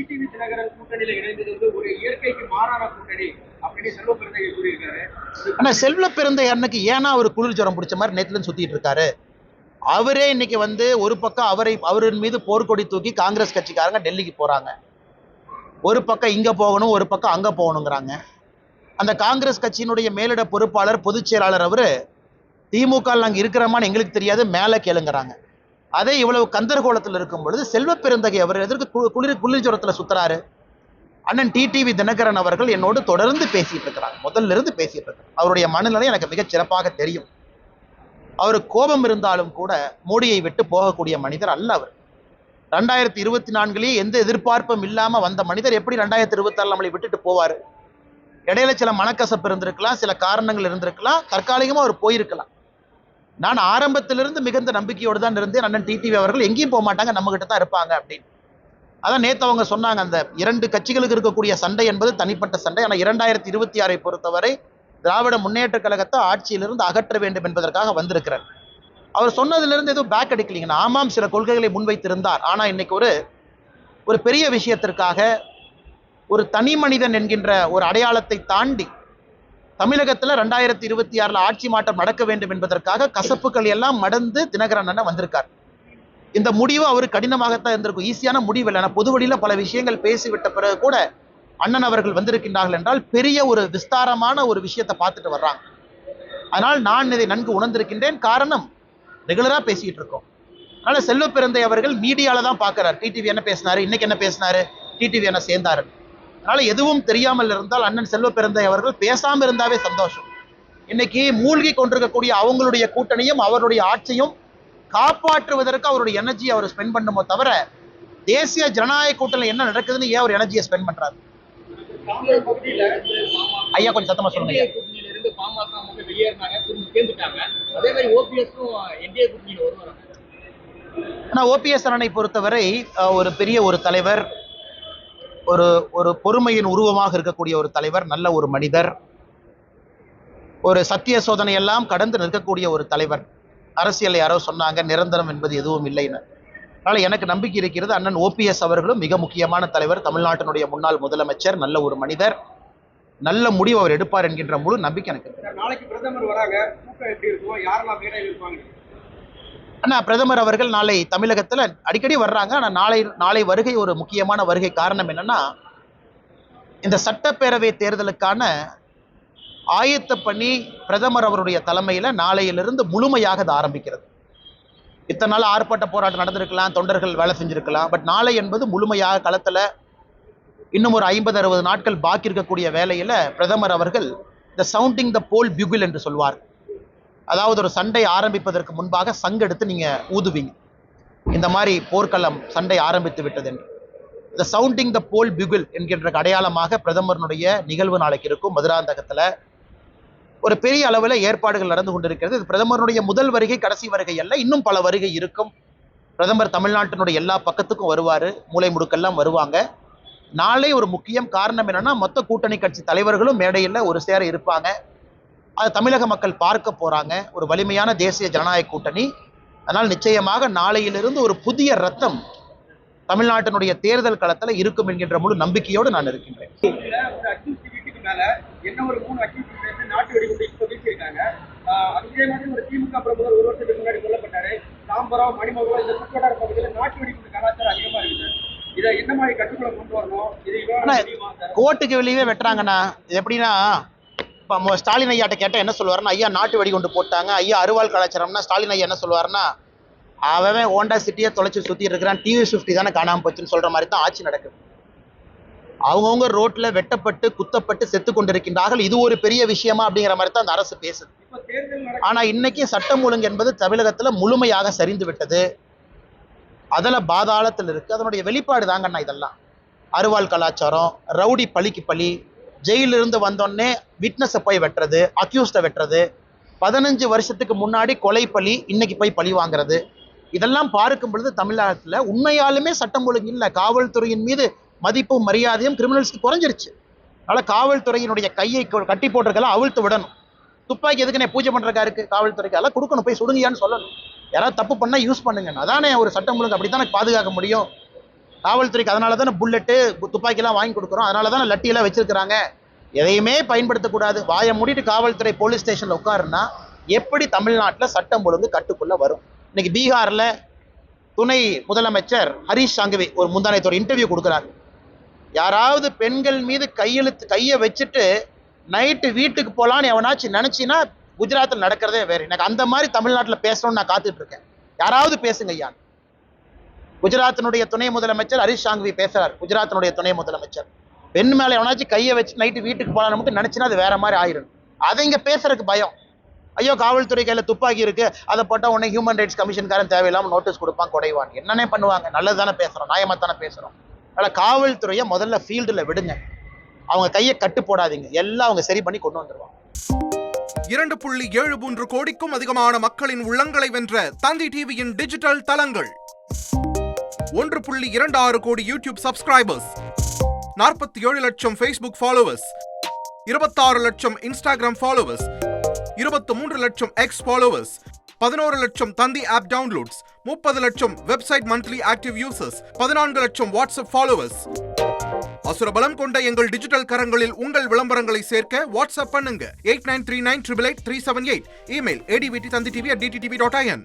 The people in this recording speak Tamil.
டிடிவி தினகரன் கூட்டணியில இணைந்தது வந்து ஒரு இயற்கைக்கு மாறான கூட்டணி அப்படின்னு செல்வ பெருந்தகை கூறியிருக்காரு. ஆனா செல்வ பெருந்தை அன்னைக்கு ஏன்னா அவர் குளிர் ஜுரம் பிடிச்ச மாதிரி நேத்துல சுத்திட்டு இருக்காரு. அவரே இன்னைக்கு வந்து ஒரு பக்கம் அவரின் மீது போர்க்கொடி தூக்கி காங்கிரஸ் கட்சிக்காரங்க டெல்லிக்கு போறாங்க. ஒரு பக்கம் இங்க போகணும், ஒரு பக்கம் அங்க போகணுங்கிறாங்க. அந்த காங்கிரஸ் கட்சியினுடைய மேலிட பொறுப்பாளர் பொதுச் செயலாளர் அவரு திமுக நாங்க இருக்கிறோமான்னு எங்களுக்கு தெரியாது, மேல கேளுங்கிறாங்க. அதே இவ்வளவு கந்தர்கோலத்தில் இருக்கும் பொழுது செல்வ பெருந்தகை அவர் எதற்கு குளிர் ஜுரத்துல சுத்துறாரு? அண்ணன் டிடிவி தினகரன் அவர்கள் என்னோடு தொடர்ந்து பேசிட்டு இருக்கிறாங்க, முதல்ல இருந்து பேசிட்டு இருக்காங்க. அவருடைய மனநிலை எனக்கு மிகச் சிறப்பாக தெரியும். அவர் கோபம் இருந்தாலும் கூட மோடியை விட்டு போகக்கூடிய மனிதர் அல்ல அவர். 2024 எந்த எதிர்பார்ப்பும் இல்லாம வந்த மனிதர் எப்படி 2026 நம்மளை விட்டுட்டு போவாரு? இடையில சில மனக்கசப்பு இருந்திருக்கலாம், சில காரணங்கள் இருந்திருக்கலாம், தற்காலிகமா அவர் போயிருக்கலாம். நான் ஆரம்பத்திலிருந்து மிகுந்த நம்பிக்கையோடு தான் இருந்தேன். அண்ணன் டிடிவி அவர்கள் எங்கேயும் போக மாட்டாங்க, நம்ம கிட்ட தான் இருப்பாங்க அப்படின்னு. அதான் நேத்து அவங்க சொன்னாங்க, அந்த இரண்டு கட்சிகளுக்கு இருக்கக்கூடிய சண்டை என்பது தனிப்பட்ட சண்டை. ஆனால் 2026 பொறுத்தவரை திராவிட முன்னேற்ற கழகத்தை ஆட்சியிலிருந்து அகற்ற வேண்டும் என்பதற்காக வந்திருக்கிறார். அவர் சொன்னதிலிருந்து எதுவும் பேக் அடிக்கலீங்கன்னா, ஆமாம் சில கொள்கைகளை முன்வைத்திருந்தார். ஆனா இன்னைக்கு ஒரு பெரிய விஷயத்திற்காக ஒரு தனி மனிதன் என்கின்ற ஒரு அடையாளத்தை தாண்டி தமிழகத்துல 2026 ஆட்சி மாற்றம் நடக்க வேண்டும் என்பதற்காக கசப்புகள் எல்லாம் மடந்து தினகரன் அண்ணன் வந்திருக்கார். இந்த முடிவு அவரு கடினமாகத்தான் இருந்திருக்கும், ஈஸியான முடிவு இல்லை. பொது வழியில பல விஷயங்கள் பேசிவிட்ட பிறகு கூட அண்ணன் அவர்கள் வந்திருக்கின்றார்கள் என்றால் பெரிய ஒரு விஸ்தாரமான ஒரு விஷயத்தை பார்த்துட்டு வர்றாங்க. அதனால் நான் இதை நன்கு உணர்ந்திருக்கின்றேன். காரணம், ரெகுலரா பேசிட்டு இருக்கோம். அதனால செல்வ பெருந்தை அவர்கள் மீடியால தான் பார்க்கிறார், டிடிவி என்ன பேசினாரு, இன்னைக்கு என்ன பேசினாரு, டிடிவி என்ன சேர்ந்தாரு. அதனால எதுவும் தெரியாமல் இருந்தால் அண்ணன் செல்வ பெருந்தை அவர்கள் பேசாம இருந்தாவே சந்தோஷம். இன்னைக்கு மூழ்கி கொண்டிருக்கக்கூடிய அவங்களுடைய கூட்டணியும் அவருடைய ஆட்சியும் காப்பாற்றுவதற்கு அவருடைய எனர்ஜி அவர் ஸ்பெண்ட் பண்ணுமோ தவிர தேசிய ஜனநாயக கூட்டணியில் என்ன நடக்குதுன்னு ஏன் அவர் எனர்ஜியை ஸ்பெண்ட் பண்றாரு? ஐயா கொஞ்சம் சத்தமா சொல்லுங்க. ஆனா ஓபிஎஸ் அண்ணனை பொறுத்தவரை ஒரு பெரிய ஒரு தலைவர், ஒரு பொறுமையின் உருவமாக இருக்கக்கூடிய ஒரு தலைவர், நல்ல ஒரு மனிதர், ஒரு சத்திய சோதனை எல்லாம் கடந்து நிற்கக்கூடிய ஒரு தலைவர். அரசியல் யாரோ சொன்னாங்க நிரந்தரம் என்பது எதுவும் இல்லைன்னு. அதனால எனக்கு நம்பிக்கை இருக்கிறது, அண்ணன் ஓபிஎஸ் அவர்களும் மிக முக்கியமான தலைவர், தமிழ்நாட்டினுடைய முன்னாள் முதலமைச்சர், நல்ல ஒரு மனிதர், நல்ல முடிவு அவர் எடுப்பார் என்கின்ற முழு நம்பிக்கை எனக்கு. நாளைக்கு பிரதமர் வராங்க, எப்படி இருக்கும், யாரெல்லாம் மேடையில் இருப்பாங்க? அண்ணா பிரதமர் அவர்கள் நாளை தமிழகத்துல அடிக்கடி வர்றாங்க. ஆனா நாளை வருகை ஒரு முக்கியமான வருகை. காரணம் என்னன்னா, இந்த சட்டப்பேரவை தேர்தலுக்கான ஆயத்த பணி பிரதமர் அவருடைய தலைமையில நாளையிலிருந்து முழுமையாக அது ஆரம்பிக்கிறது. இத்தனை நாள் ஆர்ப்பாட்ட போராட்டம் நடந்திருக்கலாம், தொண்டர்கள் வேலை செஞ்சிருக்கலாம். பட் நாளை என்பது முழுமையாக களத்துல இன்னும் ஒரு 50-60 நாட்கள் பாக்கி இருக்கக்கூடிய வேலையில பிரதமர் அவர்கள் இந்த சவுண்டிங் த போல் பியூகில் என்று சொல்வார். அதாவது ஒரு சண்டை ஆரம்பிப்பதற்கு முன்பாக சங்கெடுத்து நீங்க ஊதுவீங்க, இந்த மாதிரி போர்க்களம் சண்டை ஆரம்பித்து விட்டது என்று. இந்த சவுண்டிங் த போல் பியூகில் என்கின்ற அடையாளமாக பிரதமருடைய நிகழ்வு நாளைக்கு இருக்கும். மதுராந்தகத்துல ஒரு பெரிய அளவில் ஏற்பாடுகள் நடந்து கொண்டிருக்கிறது. இது பிரதமருடைய முதல் வருகை, கடைசி வருகை அல்ல, இன்னும் பல வருகை இருக்கும். பிரதமர் தமிழ்நாட்டினுடைய எல்லா பக்கத்துக்கும் வருவார், மூலை முடுக்கெல்லாம் வருவாங்க. நாளை ஒரு முக்கியம். காரணம் என்னன்னா, மொத்த கூட்டணி கட்சி தலைவர்களும் மேடையில் ஒரு சேர இருப்பாங்க. அது தமிழக மக்கள் பார்க்க போறாங்க, ஒரு வலிமையான தேசிய ஜனநாயக கூட்டணி. அதனால் நிச்சயமாக நாளையிலிருந்து ஒரு புதிய ரத்தம் தமிழ்நாட்டினுடைய தேர்தல் களத்தில் இருக்கும் என்கின்ற முழு நம்பிக்கையோடு நான் இருக்கின்றேன். நாட்டு வெடிகுண்டு இப்ப வீசிருக்காங்க. அதே மாதிரி ஒரு திமுக பிரமுகர் ஒரு வருஷத்துக்கு முன்னாடி சொல்லப்பட்டாரு, தாம்பரம் மணிமகுடம் இந்த சுற்றுவட்டார பகுதியில் நாட்டு வெடிகுண்டு கலாச்சாரம் அதிகமா இருக்குது. இதை என்ன மாதிரி கட்டுக்குள்ள கொண்டு வரணும்? கோட்டுக்கு வெளியே வெட்டுறாங்கண்ணா. இது எப்படின்னா, இப்போ ஸ்டாலின் ஐயாட்ட கேட்டால் என்ன சொல்லுவாருன்னா, ஐயா நாட்டு வெடிகுண்டு போட்டாங்க, ஐயா அருவாள் கலாச்சாரம்னா ஸ்டாலின் ஐயா என்ன சொல்லுவாருன்னா, அவன் ஹோண்டா சிட்டியை தொலைச்சி சுற்றிட்டு இருக்கிறான், டிவி 50 தானே காணாமல் போச்சுன்னு சொல்ற மாதிரி தான் ஆட்சி நடக்குது. அவங்கவுங்க ரோட்ல வெட்டப்பட்டு குத்தப்பட்டு செத்து கொண்டிருக்கின்றார்கள். இது ஒரு பெரிய விஷயமா அப்படிங்கிற மாதிரி தான் அந்த அரசு பேசுது. ஆனா இன்னைக்கு சட்டம் ஒழுங்கு என்பது தமிழகத்துல முழுமையாக சரிந்து விட்டது, அதுல பாதாளத்தில் இருக்கு. அதனுடைய வெளிப்பாடு தாங்கண்ணா இதெல்லாம். அருவாள் கலாச்சாரம், ரவுடி பழிக்கு பழி, ஜெயிலிருந்து வந்தோடனே விட்னஸை போய் வெட்டுறது, அக்யூஸ்டை வெட்டுறது, 15 வருஷத்துக்கு முன்னாடி கொலை பழி இன்னைக்கு போய் பழி வாங்குறது, இதெல்லாம் பார்க்கும் பொழுது தமிழகத்துல உண்மையாலுமே சட்டம் ஒழுங்கு இல்லை. காவல்துறையின் மீது மதிப்பும் மரியாதையும் கிரிமினல்ஸ்க்கு குறைஞ்சிருச்சு. அதனால காவல்துறையினுடைய கையை கட்டி போட்டிருக்கலாம், அவிழ்த்து விடணும். துப்பாக்கி எதுக்குன்னே பூஜை பண்றக்கா இருக்கு, காவல்துறைக்கு அதெல்லாம் கொடுக்கணும், போய் சுடுங்கயான்னு சொல்லணும். யாராவது தப்பு பண்ணா யூஸ் பண்ணுங்க, அதானே ஒரு சட்டம் ஒழுங்கு, அப்படித்தானே பாதுகாக்க முடியும். காவல்துறைக்கு அதனால தானே புல்லட்டு துப்பாக்கிலாம் வாங்கி கொடுக்குறோம், அதனால தானே லட்டியெல்லாம் வச்சிருக்கிறாங்க. எதையுமே பயன்படுத்தக்கூடாது, வாயை மூடிட்டு காவல்துறை போலீஸ் ஸ்டேஷனில் உட்காருன்னா எப்படி தமிழ்நாட்டில் சட்டம் ஒழுங்கு கட்டுக்குள்ளே வரும்? இன்னைக்கு பீகாரில் துணை முதலமைச்சர் ஹரீஷ் சாங்கவி ஒரு முந்தானத்து ஒரு இன்டர்வியூ கொடுக்குறாரு. யாராவது பெண்கள் மீது கையை வச்சுட்டு நைட்டு வீட்டுக்கு போகலான்னு எவனாச்சும் நினச்சின்னா குஜராத்தில் நடக்கிறதே வேறு. எனக்கு அந்த மாதிரி தமிழ்நாட்டில் பேசணும்னு நான் காத்துட்டு இருக்கேன். யாராவது பேசுங்க ஐயா. குஜராத்தினுடைய துணை முதலமைச்சர் ஹரீஷ் சாங்கவி பேசுறார். குஜராத்தினுடைய துணை முதலமைச்சர் பெண் மேலே எவனாச்சும் கையை வச்சு நைட்டு வீட்டுக்கு போகலான்னு மட்டும் நினச்சின்னா அது வேற மாதிரி ஆயிரும். அதை இங்கே பேசுறதுக்கு பயம். ஐயோ காவல்துறை கையில் துப்பாக்கி இருக்கு, அதை போட்டால் உடனே ஹியூமன் ரைட்ஸ் கமிஷன்காரன் தேவையில்லாமல் நோட்டீஸ் கொடுப்பான், குறைவான். என்னன்னே பண்ணுவாங்க? நல்லது தானே பேசுகிறோம், நியாயமாக தானே பேசுகிறோம். அதனால் காவல்துறையை முதல்ல ஃபீல்டில் விடுங்க, அவங்க கையை கட்டு போடாதீங்க, எல்லாம் அவங்க சரி பண்ணி கொண்டு வந்துடுவாங்க. 2.73 கோடிக்கும் அதிகமான மக்களின் உள்ளங்களை வென்ற தந்தி டிவியின் டிஜிட்டல் தளங்கள், 1.26 கோடி யூடியூப் சப்ஸ்கிரைபர்ஸ், 47 லட்சம் Facebook ஃபாலோவர்ஸ், 26 லட்சம் Instagram ஃபாலோவர்ஸ், 23 லட்சம் X ஃபாலோவர்ஸ், 11 லட்சம் தந்தி ஆப் டவுன்லோட்ஸ், 30 லட்சம் வெப்சைட் மந்த்லி ஆக்டிவ் யூசர்ஸ், 14 லட்சம் வாட்ஸ்அப் ஃபாலோவர்ஸ். அசுரபலம் கொண்ட எங்கள் டிஜிட்டல் கரங்களில் உங்கள் விளம்பரங்களை சேர்க்க வாட்ஸ்அப் பண்ணுங்க 8939888378. Email advttanditv@dttv.in.